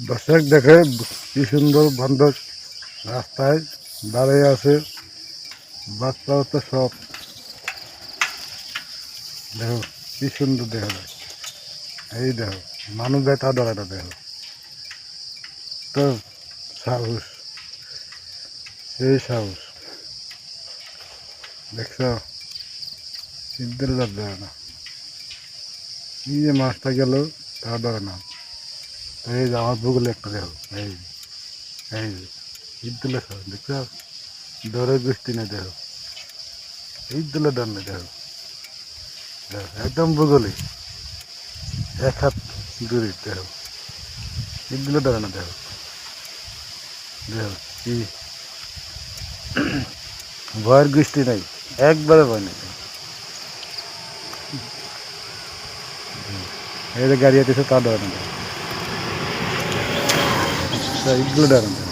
দর্শক দেখে কি সুন্দর বান্ধব রাস্তায় দাঁড়িয়ে আছে, বাচ্চা বাচ্চা সব দেখো কি সুন্দর দেখা যায়। এই দেখো মানুষ যায় তা দাঁড়াটা দেখো তো সাহস, সেই সাহস দেখছ, সিদ্ধের ধরে না, কি যে মাছটা গেল তা ধরে না। এই যে আমার ভূগোলে একটা দেখো, এই এই ঈদ দিলে দেখছ, ধরে গোষ্ঠী না দেখো, ঈদ দিলে ধর না দেখো, একদম ভূগোলে এক হাত দূরে দেখো, ঈদ দিলে ধরে না দেখো, দেখো কি ভয়ের গোষ্ঠী নাই, একবারে ভয় নেই। এই যে গাড়ি আছে তা ধরে না, ঈদগুলো ধরে না,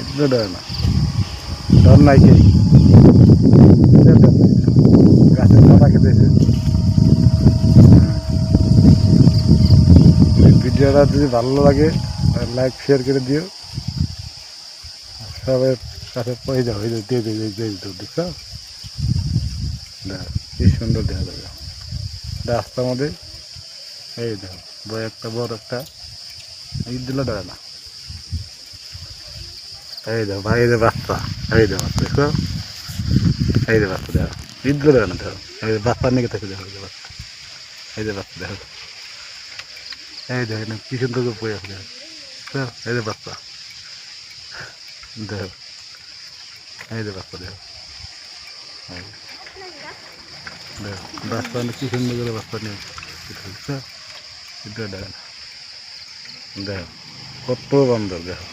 ঈদগুলো ধরে না, ডর নাই কে গাছের পাতা খেতেছে। ভিডিওটা যদি ভালো লাগে লাইক শেয়ার করে দিও, সবাই কাছে পয়ে যাও, এই যে দিয়ে দেখছ কি সুন্দর দেখা যাবে রাস্তার মধ্যে। এই দেখো বড় একটা ঈদ দিলে ধরে না। এই দেখো ভাই, এই যে বাচ্চা, এই যে বাচ্চা দেখো, এই যে বাচ্চা দেখো, ঈদ দিলে ধরে না দেখো, এই যে বাচ্চার নিকে থাকে দেখো, এই যে বাচ্চা, এই যে বাচ্চা দেখো, এই দেখেন কি সুন্দর করে বয়ে আছে দেখো, এই যে বাচ্চা দেখো, এই যে বাচ্চা দেখো, দেখো বাচ্চা কি সুন্দর করে বাচ্চা নিয়ে দেখো, দেখো কত বান্দর দেখো।